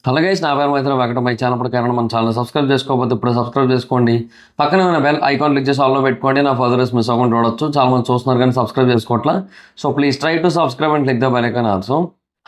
Hello guys, నా పేరు మైత్రి Venkata. My channel కారణం మన ఛానల్ సబ్స్క్రైబ్ చేసుకోకపోతే ఇప్పుడు సబ్స్క్రైబ్ చేసుకోండి. పక్కనే ఉన్న బెల్ ఐకాన్ క్లిక్ చేసి ఆల్లో పెట్టుకోండి. నా ఫర్దర్స్ మిస్ అవ్వకుండా చూడొచ్చు. చాలా మంది చూస్తున్నారు కానీ సబ్స్క్రైబ్ చేసుకోవట్లా. So please try to subscribe and click the bell icon also.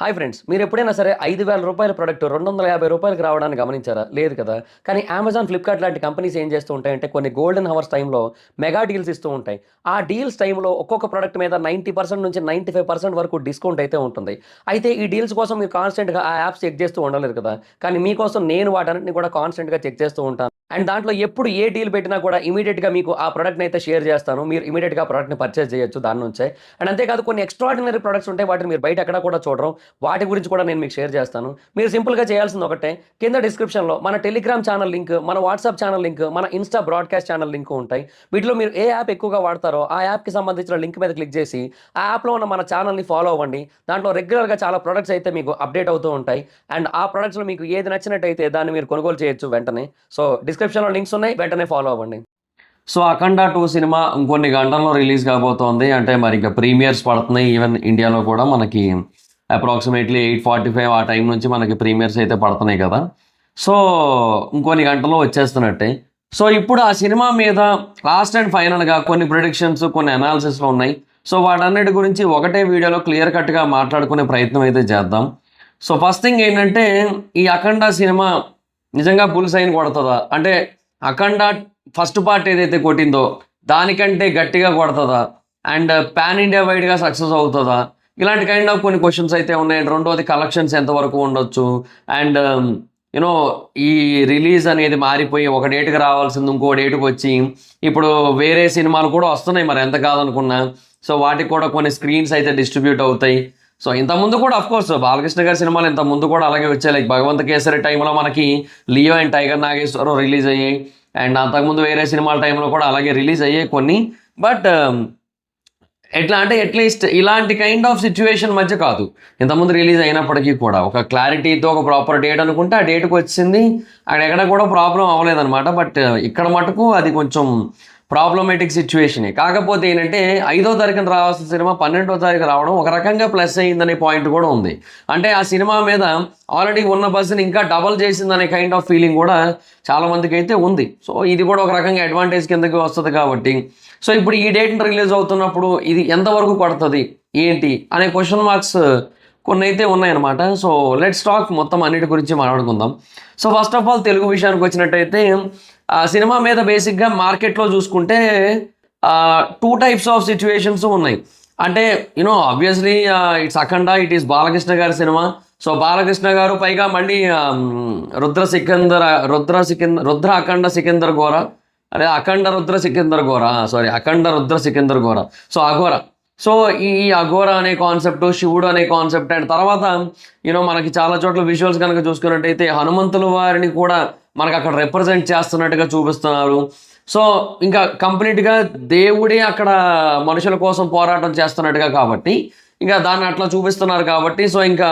Hi friends, మీరు ఎప్పుడైనా సరే 5,000 రూపాయల ప్రొడక్ట్ 250 రూపాయలకి రావడానికి గమనించారా? లేదు కదా. కానీ అమెజాన్, ఫ్లిప్కార్ట్ లాంటి కంపెనీస్ ఏం చేస్తూ ఉంటాయంటే కొన్ని గోల్డెన్ హవర్స్ టైంలో మెగా డీల్స్ ఇస్తూ ఉంటాయి. ఆ డీల్స్ టైంలో ఒక్కొక్క ప్రొడక్ట్ మీద 90% నుంచి 95% వరకు డిస్కౌంట్ అయితే ఉంటుంది. అయితే ఈ డీల్స్ కోసం మీరు కాన్స్టెంట్గా ఆ యాప్స్ చెక్ చేస్తూ ఉండలేరు కదా. కానీ మీకోసం నేను వాటన్నిటిని కూడా కాన్స్టెంట్గా చెక్ చేస్తూ ఉంటాను. అండ్ దాంట్లో ఎప్పుడు ఏ డీల్ పెట్టినా కూడా ఇమీడియట్గా మీకు ఆ ప్రొడక్ట్ని అయితే షేర్ చేస్తాను. మీరు ఇమీడియట్గా ఆ ప్రొడక్ట్ని పర్చేస్ చేయొచ్చు దాని నుంచే. అండ్ అంతేకాదు కొన్ని ఎక్స్ట్రాడినరీ ప్రొడక్ట్స్ ఉంటాయి, వాటిని మీరు బయట ఎక్కడ కూడా చూడరు. వాటి గురించి కూడా నేను మీకు షేర్ చేస్తాను. మీరు సింపుల్గా చేయాల్సింది ఒకటే, కింద డిస్క్రిప్షన్లో మన టెలిగ్రామ్ ఛానల్ లింక్, మన వాట్సాప్ ఛానల్ లింక్, మన ఇన్స్టా బ్రాడ్కాస్ట్ ఛానల్ లింక్ ఉంటాయి. వీటిలో మీరు ఏ యాప్ ఎక్కువగా వాడతారో ఆ యాప్కి సంబంధించిన లింక్ మీద క్లిక్ చేసి ఆ యాప్లో ఉన్న మన ఛానల్ని ఫాలో అవ్వండి. దాంట్లో రెగ్యులర్గా చాలా ప్రొడక్ట్స్ అయితే మీకు అప్డేట్ అవుతూ ఉంటాయి. అండ్ ఆ ప్రొడక్ట్స్లో మీకు ఏది నచ్చినట్టయితే దాన్ని మీరు కొనుగోలు చేయొచ్చు వెంటనే. సో డిస్క్రిప్షన్లో లింక్స్ ఉన్నాయి, వెంటనే ఫాలో అవ్వండి. సో అఖండ 2 సినిమా ఇంకొన్ని గంటల్లో రిలీజ్ కాబోతోంది. అంటే మరి ఇంకా ప్రీమియర్స్ పడుతున్నాయి. ఈవెన్ ఇండియాలో కూడా మనకి అప్రాక్సిమేట్లీ 8:45 ఆ టైం నుంచి మనకి ప్రీమియర్స్ అయితే పడుతున్నాయి కదా. సో ఇంకొన్ని గంటల్లో వచ్చేస్తున్నట్టే. సో ఇప్పుడు ఆ సినిమా మీద లాస్ట్ అండ్ ఫైనల్గా కొన్ని ప్రిడిక్షన్స్, కొన్ని అనాలిసిస్లు ఉన్నాయి. సో వాటన్నిటి గురించి ఒకటే వీడియోలో క్లియర్ కట్గా మాట్లాడుకునే ప్రయత్నం అయితే చేద్దాం. సో ఫస్ట్ థింగ్ ఏంటంటే, ఈ అఖండ సినిమా నిజంగా ఫుల్ సైన్ కొడుతుందా? అంటే అఖండ ఫస్ట్ పార్ట్ ఏదైతే కొట్టిందో దానికంటే గట్టిగా కొడుతుందా? అండ్ పాన్ ఇండియా వైడ్గా సక్సెస్ అవుతుందా? ఇలాంటి కైండ్ ఆఫ్ కొన్ని క్వశ్చన్స్ అయితే ఉన్నాయి. అండ్ రెండోది, కలెక్షన్స్ ఎంతవరకు ఉండొచ్చు? అండ్ యూనో ఈ రిలీజ్ అనేది మారిపోయి ఒక డేట్కి రావాల్సింది ఇంకో డేట్కి వచ్చి ఇప్పుడు వేరే సినిమాలు కూడా వస్తున్నాయి, మరి ఎంత కాదనుకున్నా. సో వాటికి కూడా కొన్ని స్క్రీన్స్ అయితే డిస్ట్రిబ్యూట్ అవుతాయి. సో ఇంతకుముందు కూడా అఫ్కోర్స్ బాలకృష్ణ గారి సినిమాలు ఇంతకుముందు కూడా అలాగే వచ్చాయి. లైక్ భగవంత్ కేసరి టైంలో మనకి Leo and Tiger Nageswara Rao release అయ్యాయి. అండ్ అంతకుముందు వేరే సినిమాల టైంలో కూడా అలాగే రిలీజ్ అయ్యాయి కొన్ని. బట్ ఎట్లా అంటే అట్లీస్ట్ ఇలాంటి కైండ్ ఆఫ్ సిచ్యువేషన్ మధ్య కాదు, ఇంతకుముందు రిలీజ్ అయినప్పటికీ కూడా ఒక క్లారిటీతో ఒక ప్రాపర్ డేట్ అనుకుంటే ఆ డేట్కి వచ్చింది. అక్కడ ఎక్కడ కూడా ప్రాబ్లం అవ్వలేదన్నమాట. బట్ ఇక్కడ మటుకు అది కొంచెం ప్రాబ్లమేటిక్ సిచ్యువేషనే. కాకపోతే ఏంటంటే 5వ తారీఖున రావాల్సిన సినిమా 12వ తారీఖు రావడం ఒక రకంగా ప్లస్ అయ్యిందనే పాయింట్ కూడా ఉంది. అంటే ఆ సినిమా మీద ఆల్రెడీ ఉన్న బస్సుని ఇంకా డబల్ చేసిందనే కైండ్ ఆఫ్ ఫీలింగ్ కూడా చాలామందికి అయితే ఉంది. సో ఇది కూడా ఒక రకంగా అడ్వాంటేజ్ కిందకి వస్తుంది కాబట్టి. సో ఇప్పుడు ఈ డేట్ని రిలీజ్ అవుతున్నప్పుడు ఇది ఎంతవరకు కొడుతుంది ఏంటి అనే క్వశ్చన్ మార్క్స్ కొన్ని అయితే ఉన్నాయన్నమాట. సో లెట్స్ టాక్, మొత్తం అన్నిటి గురించి మాట్లాడుకుందాం. So first of all Telugu విషయానికి వచ్చినట్టయితే ఆ సినిమా మీద బేసిక్గా మార్కెట్లో చూసుకుంటే 2 టైప్స్ ఆఫ్ సిచ్యువేషన్స్ ఉన్నాయి. అంటే you know obviously it's Akhanda, it is Balakrishna గారి సినిమా. సో బాలకృష్ణ గారు పైగా మళ్ళీ రుద్ర అఖండ సికిందర్ గోరా, అదే అఖండ రుద్ర సికిందర్ గోరా, సారీ అఖండ రుద్ర సికిందర్ గోరా. సో అఘోరా. సో ఈ అఘోరా అనే కాన్సెప్ట్, శివుడు అనే కాన్సెప్ట్, అండ్ తర్వాత యూనో మనకి చాలా చోట్ల విజువల్స్ కనుక చూసుకున్నట్టయితే హనుమంతుల వారిని కూడా మనకు అక్కడ రిప్రజెంట్ చేస్తున్నట్టుగా చూపిస్తున్నారు. సో ఇంకా కంప్లీట్గా దేవుడే అక్కడ మనుషుల కోసం పోరాటం చేస్తున్నట్టుగా కాబట్టి ఇంకా దాన్ని అట్లా చూపిస్తున్నారు కాబట్టి. సో ఇంకా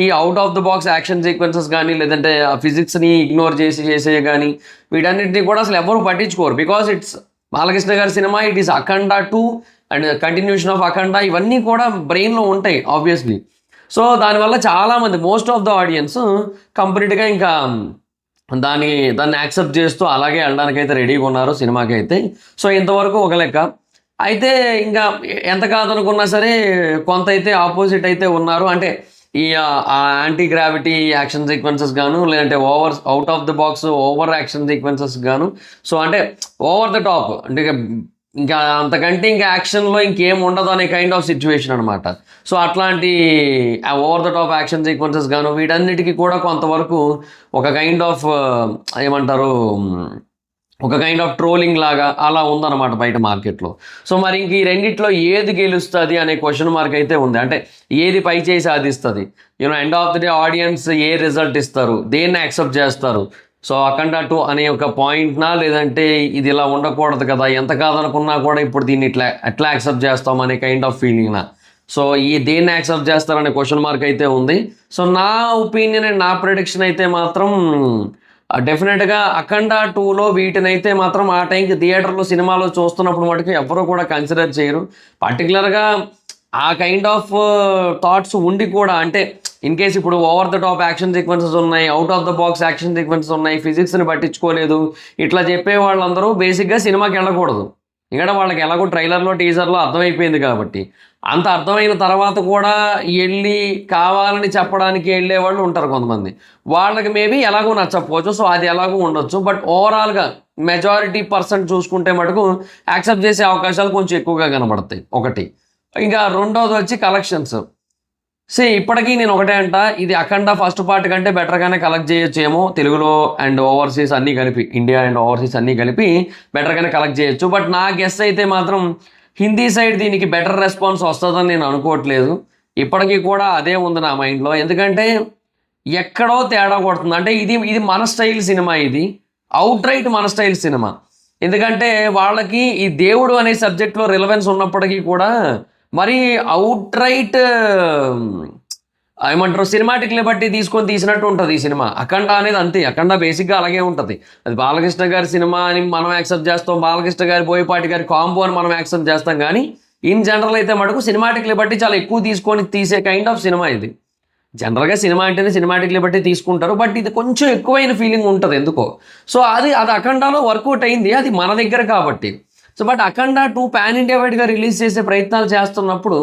ఈ out of the box action sequences కానీ, లేదంటే ఆ ఫిజిక్స్ని ఇగ్నోర్ చేసే కానీ వీటన్నిటిని కూడా అసలు ఎవరు పట్టించుకోరు. బికాస్ ఇట్స్ బాలకృష్ణ గారి cinema, it is Akhanda 2 and continuation of Akhanda, ఇవన్నీ కూడా బ్రెయిన్లో ఉంటాయి ఆబ్వియస్లీ. సో దానివల్ల చాలామంది, మోస్ట్ ఆఫ్ ద ఆడియన్స్ కంప్లీట్గా ఇంకా దాన్ని యాక్సెప్ట్ చేస్తూ అలాగే వెళ్ళడానికి అయితే రెడీగా ఉన్నారు సినిమాకి అయితే. సో ఇంతవరకు ఒక లెక్క. అయితే ఇంకా ఎంత కాదనుకున్నా సరే కొంత అయితే ఆపోజిట్ అయితే ఉన్నారు. అంటే ఈ యాంటీ గ్రావిటీ యాక్షన్ సీక్వెన్సెస్ గాను, లేదంటే out of the box over action sequences గాను. సో అంటే ఓవర్ ద టాప్, అంటే ఇంకా అంతకంటే ఇంకా యాక్షన్లో ఇంకేం ఉండదు అనే కైండ్ ఆఫ్ సిచ్యువేషన్ అనమాట. సో అట్లాంటి over the top action sequences గాను వీటన్నిటికీ కూడా కొంతవరకు ఒక కైండ్ ఆఫ్ ఏమంటారు, ఒక కైండ్ ఆఫ్ ట్రోలింగ్ లాగా అలా ఉందన్నమాట బయట మార్కెట్లో. సో మరి ఇంక ఈ రెండిట్లో ఏది గెలుస్తుంది అనే క్వశ్చన్ మార్క్ అయితే ఉంది. అంటే ఏది పై చేయి సాధిస్తుంది, you know end of the day audience A result ఇస్తారు, దేన్ని యాక్సెప్ట్ చేస్తారు. సో అఖండ 2 అనే ఒక పాయింట్నా, లేదంటే ఇది ఇలా ఉండకూడదు కదా, ఎంత కాదనుకున్నా కూడా ఇప్పుడు దీన్ని ఎట్లా యాక్సెప్ట్ చేస్తాం అనే కైండ్ ఆఫ్ ఫీలింగ్నా. సో ఈ దేన్ని యాక్సెప్ట్ చేస్తారనే క్వశ్చన్ మార్క్ అయితే ఉంది. సో నా ఒపీనియన్ అండ్ నా ప్రిడిక్షన్ అయితే మాత్రం డెఫినెట్గా అఖండ 2లో వీటినైతే మాత్రం ఆ టైంకి థియేటర్లో సినిమాలో చూస్తున్నప్పుడు మటుకు ఎవరు కూడా కన్సిడర్ చేయరు. పర్టికులర్గా ఆ కైండ్ ఆఫ్ థాట్స్ ఉండి కూడా, అంటే ఇన్ కేస్ ఇప్పుడు over the top action sequences ఉన్నాయి, out of the box action sequences ఉన్నాయి, ఫిజిక్స్ని పట్టించుకోలేదు, ఇట్లా చెప్పే వాళ్ళందరూ బేసిక్గా సినిమాకి వెళ్ళకూడదు. ఇక్కడ వాళ్ళకి ఎలాగో ట్రైలర్లో టీజర్లో అర్థమైపోయింది కాబట్టి, అంత అర్థమైన తర్వాత కూడా వెళ్ళి కావాలని చెప్పడానికి వెళ్ళే వాళ్ళు ఉంటారు కొంతమంది. వాళ్ళకి మేబీ ఎలాగో నచ్చకపోవచ్చు, సో అది ఎలాగో ఉండొచ్చు. బట్ ఓవరాల్గా మెజారిటీ పర్సెంట్ చూసుకుంటే మటుకు యాక్సెప్ట్ చేసే అవకాశాలు కొంచెం ఎక్కువగా కనబడతాయి ఒకటి. ఇంకా రెండోది వచ్చి కలెక్షన్స్. ఇప్పటికీ నేను ఒకటే అంట, ఇది అఖండ ఫస్ట్ పార్ట్ కంటే బెటర్గానే కలెక్ట్ చేయొచ్చేమో, తెలుగులో అండ్ ఓవర్సీస్ అన్నీ కలిపి, ఇండియా అండ్ ఓవర్సీస్ అన్నీ కలిపి బెటర్గానే కలెక్ట్ చేయొచ్చు. బట్ నా గెస్ అయితే మాత్రం హిందీ సైడ్ దీనికి బెటర్ రెస్పాన్స్ వస్తుందని నేను అనుకోవట్లేదు. ఇప్పటికీ కూడా అదే ఉంది నా మైండ్లో. ఎందుకంటే ఎక్కడో తేడా కొడుతుంది. అంటే ఇది మన స్టైల్ సినిమా, ఇది అవుట్ రైట్ మన స్టైల్ సినిమా. ఎందుకంటే వాళ్ళకి ఈ దేవుడు అనే సబ్జెక్ట్లో రిలవెన్స్ ఉన్నప్పటికీ కూడా మరి అవుట్ రైట్ ఏమంటారు సినిమాటిక్ లిబర్టీ తీసుకొని తీసినట్టు ఉంటుంది ఈ సినిమా. అఖండ అనేది అంతే, అఖండ బేసిక్గా అలాగే ఉంటుంది. అది బాలకృష్ణ గారి సినిమా అని మనం యాక్సెప్ట్ చేస్తాం, బాలకృష్ణ గారి బోయపాటి గారి కాంబో అని మనం యాక్సెప్ట్ చేస్తాం. కానీ ఇన్ జనరల్ అయితే మటుకు సినిమాటిక్ లిబర్టీ చాలా ఎక్కువ తీసుకొని తీసే కైండ్ ఆఫ్ సినిమా ఇది. జనరల్గా సినిమా అంటేనే సినిమాటిక్ లిబర్టీ తీసుకుంటారు, బట్ ఇది కొంచెం ఎక్కువైన ఫీలింగ్ ఉంటుంది ఎందుకో. సో అది అఖండాలో వర్కౌట్ అయింది, అది మన దగ్గర కాబట్టి. So but Akhanda 2 pan India వైడ్గా రిలీజ్ చేసే ప్రయత్నాలు చేస్తున్నప్పుడు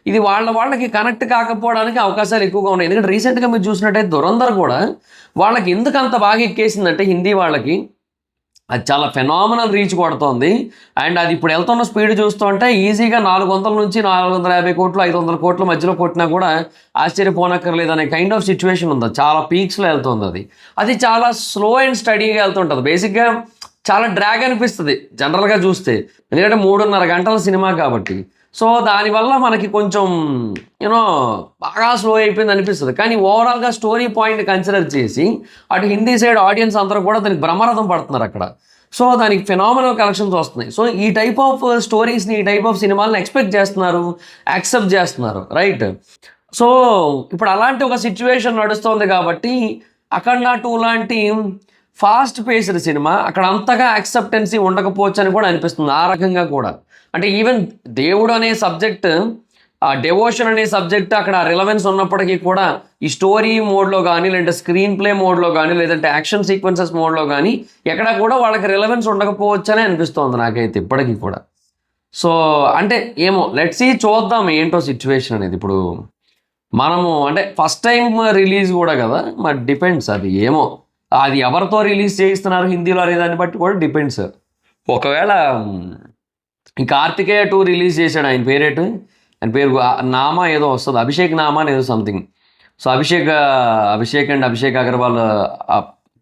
ఇది వాళ్ళకి కనెక్ట్ కాకపోవడానికి అవకాశాలు ఎక్కువగా ఉన్నాయి. ఎందుకంటే రీసెంట్గా మీరు చూసినట్టయితే దురంధర్ కూడా వాళ్ళకి ఎందుకు అంత బాగా ఎక్కేసిందంటే హిందీ వాళ్ళకి అది చాలా ఫెనామినల్ రీచ్ కొడుతోంది. అండ్ అది ఇప్పుడు వెళ్తున్న స్పీడ్ చూస్తుంటే ఈజీగా 400 నుంచి 450 కోట్లు 500 కోట్ల మధ్యలో కొట్టినా కూడా ఆశ్చర్యపోనక్కర్లేదు అనే కైండ్ ఆఫ్ సిచ్యువేషన్ ఉంది. చాలా పీక్స్లో వెళ్తుంది. అది చాలా స్లో అండ్ స్టడీగా వెళ్తుంటుంది. బేసిక్గా చాలా డ్రాగ్ అనిపిస్తుంది జనరల్గా చూస్తే, ఎందుకంటే 3.5 గంటల సినిమా కాబట్టి. సో దానివల్ల మనకి కొంచెం బాగా స్లో అయిపోయింది అనిపిస్తుంది. కానీ ఓవరాల్గా స్టోరీ పాయింట్ కన్సిడర్ చేసి అటు హిందీ సైడ్ ఆడియన్స్ అందరూ కూడా దానికి బ్రహ్మరథం పడుతున్నారు అక్కడ. సో దానికి ఫెనామినల్ కలెక్షన్స్ వస్తున్నాయి. సో ఈ టైప్ ఆఫ్ స్టోరీస్ని, ఈ టైప్ ఆఫ్ సినిమాలను ఎక్స్పెక్ట్ చేస్తున్నారు, యాక్సెప్ట్ చేస్తున్నారు, రైట్? సో ఇప్పుడు అలాంటి ఒక సిచ్యువేషన్ నడుస్తుంది కాబట్టి అఖండ 2 లాంటి ఫాస్ట్ పేస్డ్ సినిమా అక్కడ అంతగా యాక్సెప్టెన్సీ ఉండకపోవచ్చు అని కూడా అనిపిస్తుంది. ఆ రకంగా కూడా అంటే ఈవెన్ దేవుడు అనే సబ్జెక్ట్, ఆ డెవోషన్ అనే సబ్జెక్ట్ అక్కడ రిలవెన్స్ ఉన్నప్పటికీ కూడా ఈ స్టోరీ మోడ్లో కానీ, లేదంటే స్క్రీన్ ప్లే మోడ్లో కానీ, లేదంటే యాక్షన్ సీక్వెన్సెస్ మోడ్లో కానీ ఎక్కడ కూడా వాళ్ళకి రిలవెన్స్ ఉండకపోవచ్చు అని అనిపిస్తోంది నాకైతే ఇప్పటికీ కూడా. సో అంటే ఏమో లెట్స్ సీ, చూద్దాం ఏంటో సిచ్యువేషన్ అనేది. ఇప్పుడు మనము అంటే ఫస్ట్ టైం రిలీజ్ కూడా కదా, మరి డిపెండ్స్, అది ఏమో అది ఎవరితో రిలీజ్ చేయిస్తున్నారు హిందీలో అనే దాన్ని బట్టి కూడా డిపెండ్స్. ఒకవేళ ఈ కార్తికేయ 2 రిలీజ్ చేశాడు, ఆయన పేరేటు, ఆయన పేరు నామా ఏదో వస్తుంది, అభిషేక్ నామా అని ఏదో something. So Abhishek and Abhishek Agarwal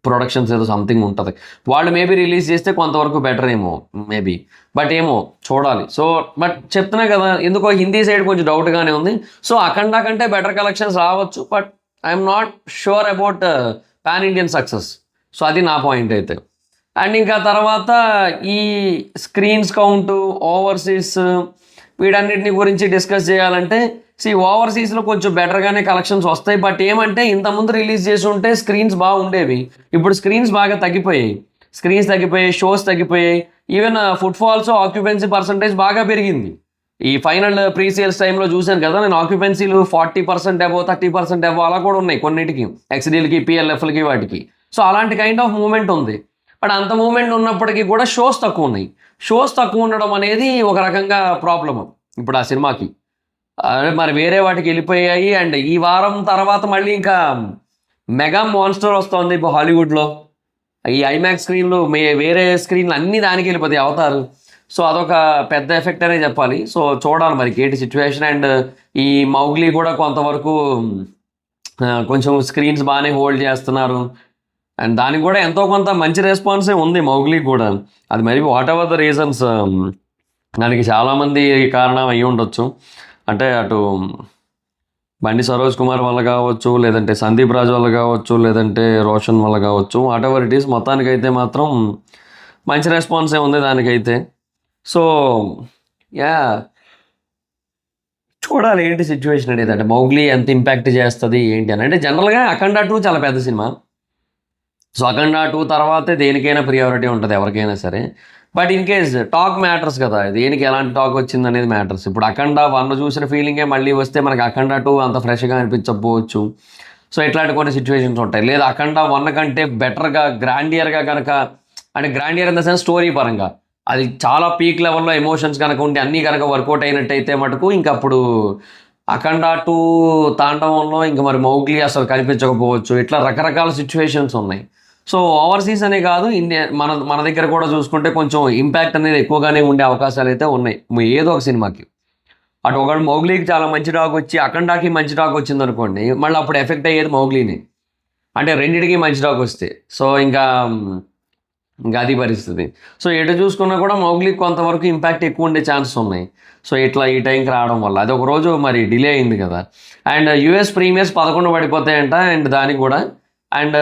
productions ఏదో సంథింగ్ ఉంటుంది. వాళ్ళు మేబీ రిలీజ్ చేస్తే కొంతవరకు బెటర్ ఏమో మేబీ, బట్ ఏమో చూడాలి. సో బట్ చెప్తున్నా కదా, ఎందుకో హిందీ సైడ్ కొంచెం డౌట్గానే ఉంది. సో అఖండ కంటే బెటర్ కలెక్షన్స్ రావచ్చు, but I'm not sure about pan Indian success. So అది నా పాయింట్ అయితే. అండ్ ఇంకా తర్వాత ఈ స్క్రీన్స్ కౌంట్, ఓవర్సీస్, వీటన్నిటిని గురించి డిస్కస్ చేయాలంటే ఓవర్సీస్లో కొంచెం బెటర్గానే కలెక్షన్స్ వస్తాయి. బట్ ఏమంటే ఇంతకుముందు రిలీజ్ చేసి ఉంటే స్క్రీన్స్ బాగా ఉండేవి, ఇప్పుడు స్క్రీన్స్ బాగా తగ్గిపోయాయి, షోస్ తగ్గిపోయాయి. ఈవెన్ ఫుట్ఫాల్స్, ఆక్యుపెన్సీ పర్సంటేజ్ బాగా పెరిగింది. ఈ ఫైనల్ ప్రీ సేల్స్ టైంలో చూశాను కదా నేను, ఆక్యుపెన్సీలు 40% అబో, 30% అబో అలా కూడా ఉన్నాయి కొన్నిటికి, ఎక్స్డీలకి, పిఎల్ఎఫ్లకి, వాటికి. సో అలాంటి కైండ్ ఆఫ్ మూమెంట్ ఉంది. బట్ అంత మూమెంట్ ఉన్నప్పటికీ కూడా షోస్ తక్కువ ఉన్నాయి. షోస్ తక్కువ ఉండడం అనేది ఒక రకంగా ప్రాబ్లము ఇప్పుడు ఆ సినిమాకి. మరి వేరే వాటికి వెళ్ళిపోయాయి. అండ్ ఈ వారం తర్వాత మళ్ళీ ఇంకా మెగా మాన్స్టర్ వస్తుంది ఇప్పుడు హాలీవుడ్లో. ఈ ఐమాక్స్ స్క్రీన్లు, వేరే స్క్రీన్లు అన్నీ దానికి వెళ్ళిపోతాయి, అవతారు. సో అదొక పెద్ద ఎఫెక్ట్ అనే చెప్పాలి. సో చూడాలి మరి ఏంటి సిచ్యువేషన్. అండ్ ఈ మౌగ్లీ కూడా కొంతవరకు కొంచెం స్క్రీన్స్ బాగానే హోల్డ్ చేస్తున్నారు. అండ్ దానికి కూడా ఎంతో కొంత మంచి రెస్పాన్సే ఉంది మౌగ్లీ కూడా. అది మరి వాట్ ఎవర్ ద రీజన్స్, దానికి చాలామంది కారణం అయ్యి ఉండొచ్చు. అంటే అటు బండి సరోజ్ కుమార్ వల్ల కావచ్చు, లేదంటే సందీప్ రాజ్ వల్ల కావచ్చు, లేదంటే రోషన్ వల్ల కావచ్చు, వాట్ ఎవర్ ఇట్ ఈస్, మొత్తానికైతే మాత్రం మంచి రెస్పాన్సే ఉంది దానికైతే. సో చూడాలి ఏంటి సిచ్యువేషన్ అనేది. అంటే మౌగ్లీ ఎంత ఇంపాక్ట్ చేస్తుంది ఏంటి అని. అంటే జనరల్గా అఖండ 2 చాలా పెద్ద సినిమా. సో అఖండ 2 తర్వాతే దేనికైనా ప్రియారిటీ ఉంటుంది ఎవరికైనా సరే. But in case talk matters కదా, దేనికి ఎలాంటి టాక్ వచ్చింది అనేది మ్యాటర్స్. ఇప్పుడు అఖండ 1 చూసిన ఫీలింగే మళ్ళీ వస్తే మనకి అఖండ 2 అంత ఫ్రెష్గా అనిపించకపోవచ్చు. సో ఇట్లాంటి కొన్ని సిచ్యువేషన్స్ ఉంటాయి. లేదా అఖండ 1 కంటే బెటర్గా గ్రాండియర్గా కనుక, అంటే grandeur in the sense story పరంగా అది చాలా పీక్ లెవెల్లో ఎమోషన్స్ కనుక ఉండి అన్నీ కనుక వర్కౌట్ అయినట్టయితే మటుకు ఇంక అప్పుడు అఖండ 2 తాండవంలో ఇంక మరి మౌగ్లీ అసలు కనిపించకపోవచ్చు. ఇట్లా రకరకాల సిచ్యువేషన్స్ ఉన్నాయి. సో ఓవర్సీస్ అనే కాదు, ఇండియా మన దగ్గర కూడా చూసుకుంటే కొంచెం ఇంపాక్ట్ అనేది ఎక్కువగానే ఉండే అవకాశాలు అయితే ఉన్నాయి ఏదో ఒక సినిమాకి. అటు ఒకటి మౌగ్లీకి చాలా మంచి టాక్ వచ్చి అఖండాకి మంచి టాక్ వచ్చింది అనుకోండి, మళ్ళీ అప్పుడు ఎఫెక్ట్ అయ్యేది మౌగ్లీని. అంటే రెండింటికి మంచి టాక్ వస్తే సో ఇంకా అది పరిస్థితి. సో ఎటు చూసుకున్నా కూడా మౌగ్లీకి కొంతవరకు ఇంపాక్ట్ ఎక్కువ ఉండే ఛాన్సెస్ ఉన్నాయి. సో ఇట్లా ఈ టైంకి రావడం వల్ల అది ఒక రోజు మరి డిలే అయింది కదా. అండ్ యూఎస్ ప్రీమియర్స్ 11 పడిపోతాయంట, అండ్ దానికి కూడా అండ్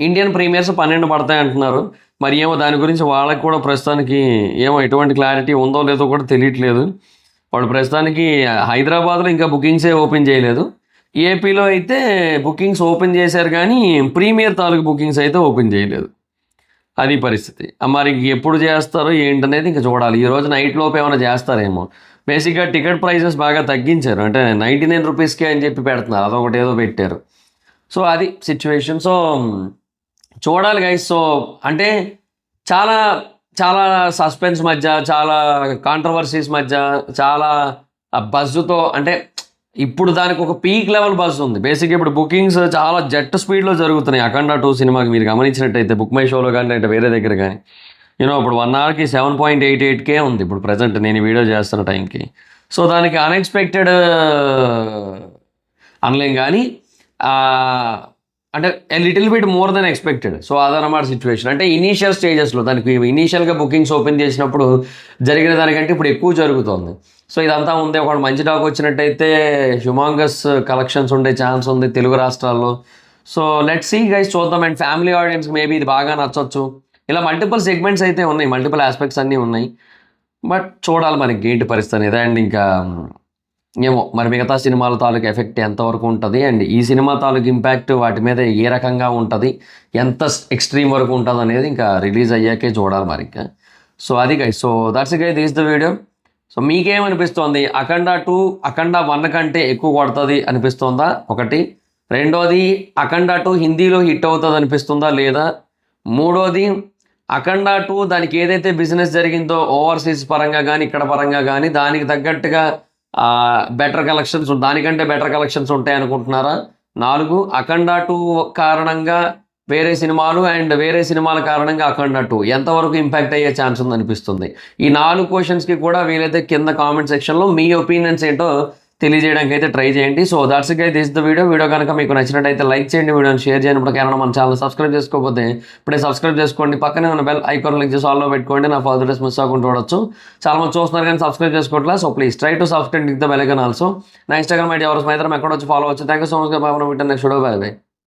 ఇండియన్ ప్రీమియర్స్ 12 పడతాయి అంటున్నారు. మరి ఏమో దాని గురించి వాళ్ళకి కూడా ప్రస్తుతానికి ఏమో ఎటువంటి క్లారిటీ ఉందో లేదో కూడా తెలియట్లేదు. వాళ్ళు ప్రస్తుతానికి హైదరాబాద్లో ఇంకా బుకింగ్సే ఓపెన్ చేయలేదు. ఏపీలో అయితే బుకింగ్స్ ఓపెన్ చేశారు కానీ ప్రీమియర్ తాలూకు బుకింగ్స్ అయితే ఓపెన్ చేయలేదు. అది పరిస్థితి. మరి ఎప్పుడు చేస్తారో ఏంటనేది ఇంకా చూడాలి. ఈరోజు నైట్ లోపు ఏమైనా చేస్తారేమో. బేసిక్గా టికెట్ ప్రైసెస్ బాగా తగ్గించారు, అంటే 99 రూపీస్కే అని చెప్పి పెడుతున్నారు, అదొకటి ఏదో పెట్టారు. సో అది సిచ్యువేషన్. సో చూడాలి గైస్. సో అంటే చాలా చాలా సస్పెన్స్ మధ్య, చాలా కాంట్రవర్సీస్ మధ్య, చాలా బజ్తో, అంటే ఇప్పుడు దానికి ఒక పీక్ లెవెల్ బజ్ ఉంది. బేసిక్గా ఇప్పుడు బుకింగ్స్ చాలా జెట్ స్పీడ్లో జరుగుతున్నాయి. అఖండ 2 సినిమాకి మీరు గమనించినట్టయితే బుక్ మై షోలో కానీ అంటే వేరే దగ్గర కానీ ఇప్పుడు 1 అవర్కి 7.88K ఉంది ఇప్పుడు ప్రజెంట్ నేను ఈ వీడియో చేస్తున్న టైంకి. సో దానికి అన్ఎక్స్పెక్టెడ్ అనలేం కానీ అంటే little bit more than expected. So అదనమాట సిచ్యువేషన్. అంటే ఇనీషియల్ స్టేజెస్లో దానికి ఇనీషియల్గా బుకింగ్స్ ఓపెన్ చేసినప్పుడు జరిగిన దానికంటే ఇప్పుడు ఎక్కువ జరుగుతుంది. సో ఇదంతా ఉంది. ఒక మంచి టాక్ వచ్చినట్టయితే హ్యూమాంగస్ కలెక్షన్స్ ఉండే ఛాన్స్ ఉంది తెలుగు రాష్ట్రాల్లో. సో లెట్స్ సీ గైస్, చూద్దాం. అండ్ ఫ్యామిలీ ఆడియన్స్కి మేబీ ఇది బాగా నచ్చొచ్చు. ఇలా మల్టిపుల్ సెగ్మెంట్స్ అయితే ఉన్నాయి, మల్టిపుల్ ఆస్పెక్ట్స్ అన్నీ ఉన్నాయి. బట్ చూడాలి మనకి ఏంటి పరిస్థితి అనేది. అండ్ ఇంకా ఏమో మరి మిగతా సినిమాల తాలూకు ఎఫెక్ట్ ఎంతవరకు ఉంటుంది, అండ్ ఈ సినిమా తాలూకు ఇంపాక్ట్ వాటి మీద ఏ రకంగా ఉంటుంది, ఎంత ఎక్స్ట్రీమ్ వరకు ఉంటుంది అనేది ఇంకా రిలీజ్ అయ్యాకే చూడాలి మరి ఇంకా. సో అది guys. So that's guys, this the video. So మీకేమనిపిస్తోంది? అఖండ 2 అఖండ 1 కంటే ఎక్కువ కొడుతుంది అనిపిస్తుందా? ఒకటి. రెండోది, అఖండ 2 హిందీలో హిట్ అవుతుంది అనిపిస్తుందా లేదా? మూడోది, అఖండ 2 దానికి ఏదైతే బిజినెస్ జరిగిందో ఓవర్సీస్ పరంగా కానీ ఇక్కడ పరంగా కానీ దానికి తగ్గట్టుగా బెటర్ కలెక్షన్స్, దానికంటే బెటర్ కలెక్షన్స్ ఉంటాయి అనుకుంటున్నారా? 4, అఖండ 2 కారణంగా వేరే సినిమాలు అండ్ వేరే సినిమాల కారణంగా అఖండ 2 ఎంతవరకు ఇంపాక్ట్ అయ్యే ఛాన్స్ ఉందనిపిస్తుంది? ఈ 4 క్వశ్చన్స్కి కూడా వీలైతే కింద కామెంట్ సెక్షన్లో మీ ఒపీనియన్స్ ఏంటో తెలియజేయడానికి అయితే ట్రై చేయండి. So that's guys, this the video కనుక మీకు నచ్చినట్టయితే లైక్ చేయండి, వీడియోని షేర్ చేయండి. ఇప్పుడు కేవలం మన ఛానల్ సబ్స్క్రైబ్ చేసుకోకపోతే ఇప్పుడే సబ్స్క్రైబ్ చేసుకోండి, పక్కనే ఉన్న బెల్ ఐకాన్ క్లిక్ చేసి ఆల్లో పెట్టుకోండి. నా ఫర్దర్ డేస్ మిస్ అవ్వకుండా చూడొచ్చు. చాలా మంది చూస్తున్నారు కానీ సబ్స్క్రైబ్ చేసుకోవట్లేదు. So please try to subscribe with the bell icon also. నా ఇన్స్టాగ్రామ్ ఐడి ఎవరు స్మైత్రం ఎక్కడ వచ్చి ఫాలో అవచ్చు. Thank you so much. Babu next video. By by.